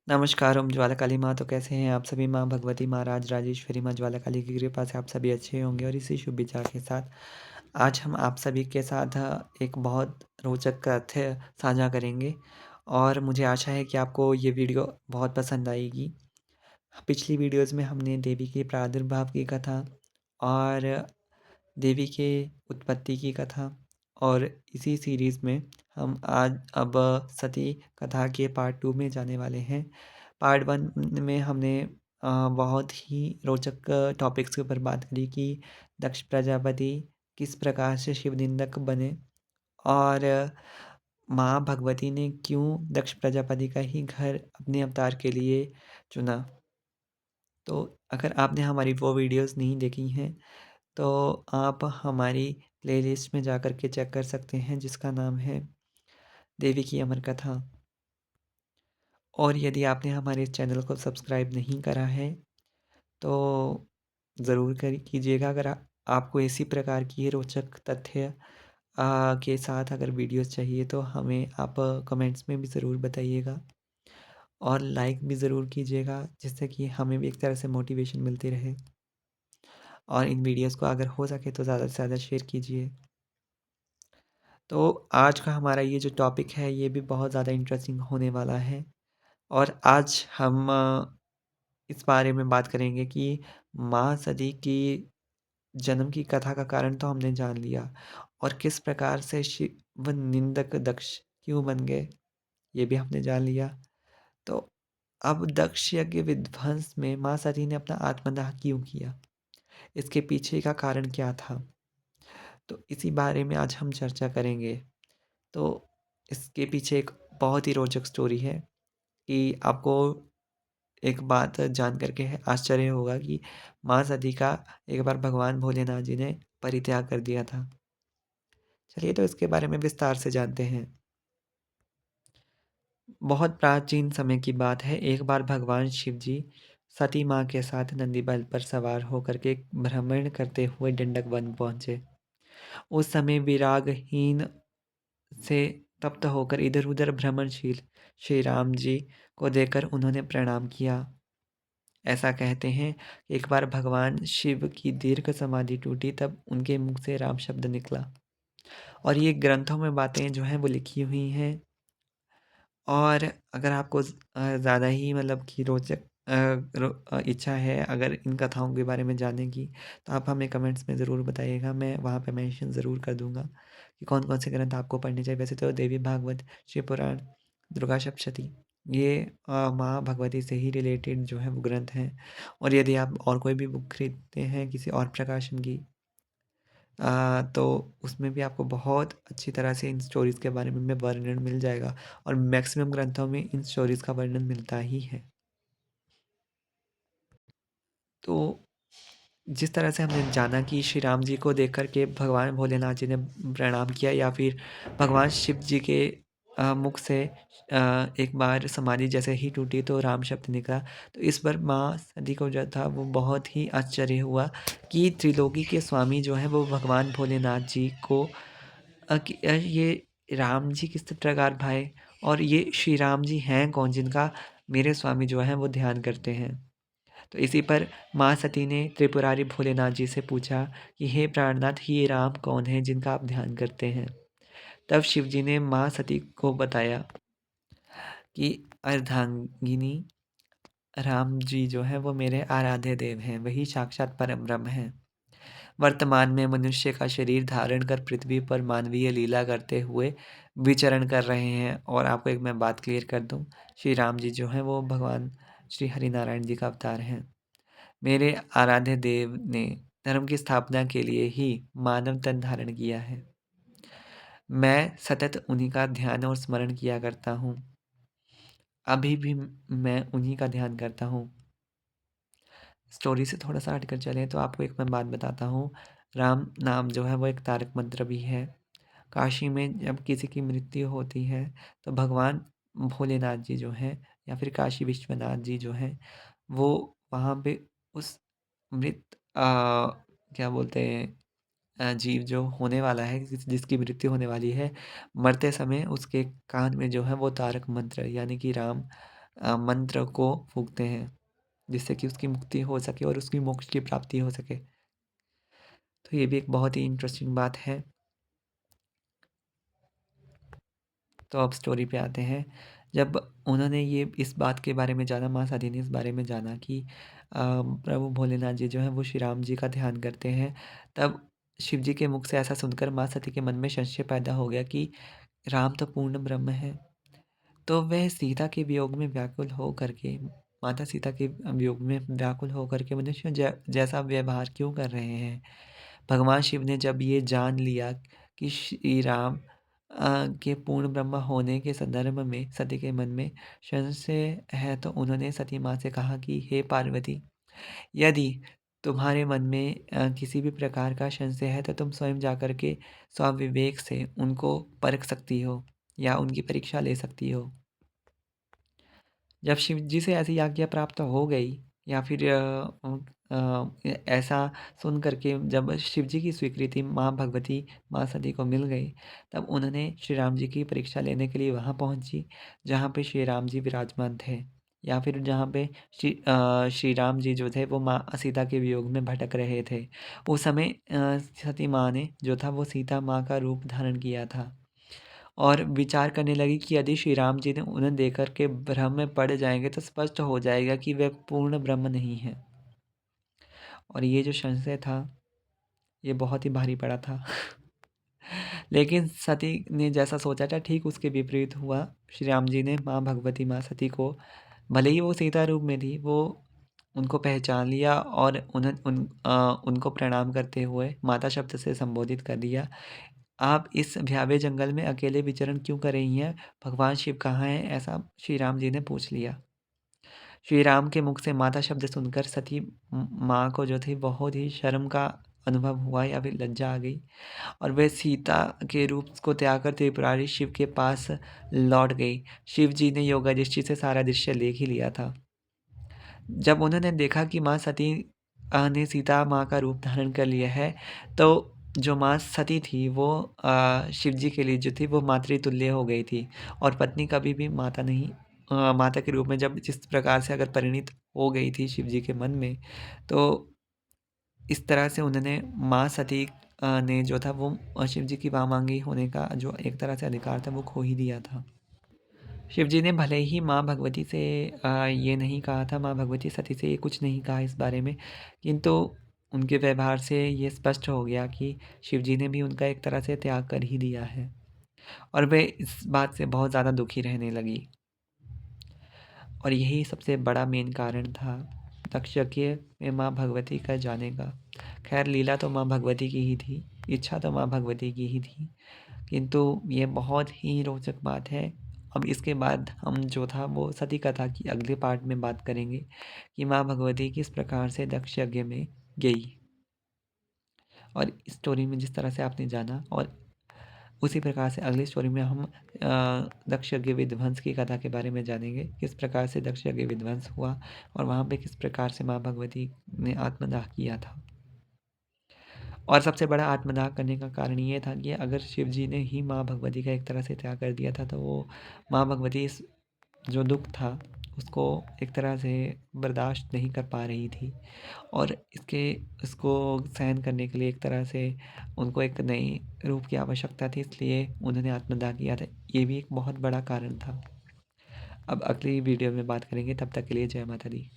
नमस्कार, ओम ज्वाला काली माँ। तो कैसे हैं आप सभी? माँ भगवती, माँ राजराजेश्वरी, माँ ज्वाला काली की कृपा से आप सभी अच्छे होंगे और इसी शुभ विचार के साथ आज हम आप सभी के साथ एक बहुत रोचक तथ्य साझा करेंगे और मुझे आशा है कि आपको ये वीडियो बहुत पसंद आएगी। पिछली वीडियोज़ में हमने देवी के प्रादुर्भाव की कथा और देवी के उत्पत्ति की कथा और इसी सीरीज़ में हम आज अब सती कथा के पार्ट 2 में जाने वाले हैं। पार्ट 1 में हमने बहुत ही रोचक टॉपिक्स के ऊपर बात करी कि दक्ष प्रजापति किस प्रकार से शिव निंदक बने और माँ भगवती ने क्यों दक्ष प्रजापति का ही घर अपने अवतार के लिए चुना। तो अगर आपने हमारी वो वीडियोज़ नहीं देखी हैं तो आप हमारी प्लेलिस्ट में जाकर के चेक कर सकते हैं जिसका नाम है देवी की अमर कथा। और यदि आपने हमारे चैनल को सब्सक्राइब नहीं करा है तो ज़रूर कर कीजिएगा। अगर आपको इसी प्रकार की रोचक तथ्य के साथ अगर वीडियोस चाहिए तो हमें आप कमेंट्स में भी ज़रूर बताइएगा और लाइक भी ज़रूर कीजिएगा जिससे कि हमें भी एक तरह से मोटिवेशन मिलती रहे। और इन वीडियोस को अगर हो सके तो ज़्यादा से ज़्यादा शेयर कीजिए। तो आज का हमारा ये जो टॉपिक है ये भी बहुत ज़्यादा इंटरेस्टिंग होने वाला है और आज हम इस बारे में बात करेंगे कि माँ सती की जन्म की कथा का कारण तो हमने जान लिया और किस प्रकार से शिव निंदक दक्ष क्यों बन गए ये भी हमने जान लिया। तो अब दक्ष यज्ञ विध्वंस में माँ सती ने अपना आत्मदाह क्यों किया, इसके पीछे का कारण क्या था, तो इसी बारे में आज हम चर्चा करेंगे। तो इसके पीछे एक बहुत ही रोचक स्टोरी है कि आपको एक बात जान करके है आश्चर्य होगा कि माँ सती का एक बार भगवान भोलेनाथ जी ने परित्याग कर दिया था। चलिए तो इसके बारे में विस्तार से जानते हैं। बहुत प्राचीन समय की बात है। एक बार भगवान शिव जी सती माँ के साथ नंदी बैल पर सवार होकर के भ्रमण करते हुए डंडक वन पहुँचे। उस समय विरागहीन से तप्त होकर इधर-उधर भ्रमणशील श्री राम जी को देखकर उन्होंने प्रणाम किया। ऐसा कहते हैं कि एक बार भगवान शिव की दीर्घ समाधि टूटी तब उनके मुख से राम शब्द निकला और ये ग्रंथों में बातें जो हैं वो लिखी हुई हैं। और अगर आपको ज़्यादा ही मतलब कि रोचक इच्छा है अगर इन कथाओं के बारे में जानने की तो आप हमें कमेंट्स में ज़रूर बताइएगा। मैं वहाँ पे मेंशन ज़रूर कर दूँगा कि कौन-कौन से ग्रंथ आपको पढ़ने चाहिए। वैसे तो देवी भागवत, शिव पुराण, दुर्गा सप्तशती ये माँ भगवती से ही रिलेटेड जो है वो ग्रंथ हैं। और यदि आप और कोई भी बुक खरीदते हैं किसी और प्रकाशन की तो उसमें भी आपको बहुत अच्छी तरह से इन स्टोरीज़ के बारे में वर्णन मिल जाएगा और मैक्सिमम ग्रंथों में इन स्टोरीज़ का वर्णन मिलता ही है। तो जिस तरह से हमने जाना कि श्री राम जी को देख कर के भगवान भोलेनाथ जी ने प्रणाम किया या फिर भगवान शिव जी के मुख से एक बार समाधि जैसे ही टूटी तो राम शब्द निकला। तो इस पर माँ सती को जो था वो बहुत ही आश्चर्य हुआ कि त्रिलोकी के स्वामी जो हैं वो भगवान भोलेनाथ जी को ये राम जी किस प्रकार भाए और ये श्री राम जी हैं कौन जिनका मेरे स्वामी जो हैं वो ध्यान करते हैं। तो इसी पर माँ सती ने त्रिपुरारी भोलेनाथ जी से पूछा कि हे प्राणनाथ ये राम कौन है जिनका आप ध्यान करते हैं। तब शिव जी ने माँ सती को बताया कि अर्धांगिनी राम जी जो है वो मेरे आराध्य देव हैं, वही साक्षात परम ब्रह्म हैं। वर्तमान में मनुष्य का शरीर धारण कर पृथ्वी पर मानवीय लीला करते हुए विचरण कर रहे हैं। और आपको एक मैं बात क्लियर कर दूं, श्री राम जी जो हैं वो भगवान श्री हरिनारायण जी का अवतार हैं। मेरे आराध्य देव ने धर्म की स्थापना के लिए ही मानव तन धारण किया है। मैं सतत उन्हीं का ध्यान और स्मरण किया करता हूँ। अभी भी मैं उन्हीं का ध्यान करता हूँ। स्टोरी से थोड़ा-सा हटकर चलें तो आपको एक मैं बात बताता हूँ। राम नाम जो है वो एक तारक मंत्र भी है। काशी में जब किसी की मृत्यु होती है तो भगवान भोलेनाथ जी जो हैं या फिर काशी विश्वनाथ जी जो हैं वो वहाँ पे उस मृत क्या बोलते हैं जीव जो होने वाला है जिसकी मृत्यु होने वाली है, मरते समय उसके कान में जो है वो तारक मंत्र यानी कि राम मंत्र को फूँकते हैं, जिससे कि उसकी मुक्ति हो सके और उसकी मोक्ष की प्राप्ति हो सके। तो ये भी एक बहुत ही इंटरेस्टिंग बात है। तो अब स्टोरी पे आते हैं। जब उन्होंने ये इस बात के बारे में जाना, माँ सती ने इस बारे में जाना कि प्रभु भोलेनाथ जी जो हैं वो श्री राम जी का ध्यान करते हैं, तब शिव जी के मुख से ऐसा सुनकर माँ सती के मन में संशय पैदा हो गया कि राम तो पूर्ण ब्रह्म है। तो वह सीता के वियोग में व्याकुल हो करके, माता सीता के वियोग में व्याकुल हो करके मनुष्य जैसा व्यवहार क्यों कर रहे हैं? भगवान शिव ने जब ये जान लिया कि श्री राम के पूर्ण ब्रह्म होने के संदर्भ में सती के मन में संशय है, तो उन्होंने सती माँ से कहा कि हे पार्वती, यदि तुम्हारे मन में किसी भी प्रकार का संशय है तो तुम स्वयं जाकर के स्वविवेक से उनको परख सकती हो या उनकी परीक्षा ले सकती हो। जब शिव जी से ऐसी आज्ञा प्राप्त हो गई या फिर ऐसा सुन कर के जब शिव जी की स्वीकृति माँ भगवती, माँ सती को मिल गई, तब उन्होंने श्री राम जी की परीक्षा लेने के लिए वहाँ पहुँची, जहाँ पे श्री राम जी विराजमान थे, या फिर जहाँ पे श्री राम जी जो थे वो माँ सीता के वियोग में भटक रहे थे। उस समय सती माँ ने जो था वो सीता माँ का रूप धारण किया था। और विचार करने लगी कि यदि श्री राम जी ने उन्हें देख कर के भ्रम में पड़ जाएँगे तो स्पष्ट हो जाएगा कि वे पूर्ण ब्रह्म नहीं हैं। और ये जो संशय था, ये बहुत ही भारी पड़ा था। लेकिन सती ने जैसा सोचा था ठीक उसके विपरीत हुआ। श्री राम जी ने माँ भगवती माँ सती को, भले ही वो सीता रूप में थी, वो उनको पहचान लिया और उनको प्रणाम करते हुए माता शब्द से संबोधित कर दिया। आप इस भयावह जंगल में अकेले विचरण क्यों कर रही हैं? भगवान शिव कहाँ हैं? ऐसा श्री राम जी ने पूछ लिया। श्री राम के मुख से माता शब्द सुनकर सती माँ को जो थी बहुत ही शर्म का अनुभव हुआ या फिर लज्जा आ गई, और वह सीता के रूप को त्याग कर त्रिपुरारी शिव के पास लौट गई। शिव जी ने योगा दृष्टि से सारा दृश्य देख ही लिया था। जब उन्होंने देखा कि माँ सती ने सीता माँ का रूप धारण कर लिया है, तो जो माँ सती थी वो शिव जी के लिए जो थी वो मातृतुल्य हो गई थी, और पत्नी कभी भी माता नहीं, माता के रूप में जब जिस प्रकार से अगर परिणित हो गई थी शिव जी के मन में, तो इस तरह से उन्होंने माँ सती ने जो था वो शिव जी की वामांगी होने का जो एक तरह से अधिकार था वो खो ही दिया था। शिवजी ने भले ही माँ भगवती से ये नहीं कहा था, माँ भगवती सती से ये कुछ नहीं कहा इस बारे में, किंतु उनके व्यवहार से ये स्पष्ट हो गया कि शिवजी ने भी उनका एक तरह से त्याग कर ही दिया है, और वे इस बात से बहुत ज़्यादा दुखी रहने लगी। और यही सबसे बड़ा मेन कारण था दक्षयज्ञ में माँ भगवती का जाने का। खैर लीला तो माँ भगवती की ही थी, इच्छा तो माँ भगवती की ही थी, किंतु ये बहुत ही रोचक बात है। अब इसके बाद हम जो था वो सती कथा की अगले पार्ट में बात करेंगे कि माँ भगवती किस प्रकार से दक्ष यज्ञ में गई। और इस स्टोरी में जिस तरह से आपने जाना, और उसी प्रकार से अगली स्टोरी में हम दक्ष यज्ञ विध्वंस की कथा के बारे में जानेंगे, किस प्रकार से दक्ष यज्ञ विध्वंस हुआ और वहाँ पे किस प्रकार से माँ भगवती ने आत्मदाह किया था। और सबसे बड़ा आत्मदाह करने का कारण ये था कि अगर शिव जी ने ही माँ भगवती का एक तरह से त्याग कर दिया था, तो वो माँ भगवती इस जो दुःख था उसको एक तरह से बर्दाश्त नहीं कर पा रही थी, और इसको सहन करने के लिए एक तरह से उनको एक नई रूप की आवश्यकता थी, इसलिए उन्होंने आत्मदाह किया था। ये भी एक बहुत बड़ा कारण था। अब अगली वीडियो में बात करेंगे, तब तक के लिए जय माता दी।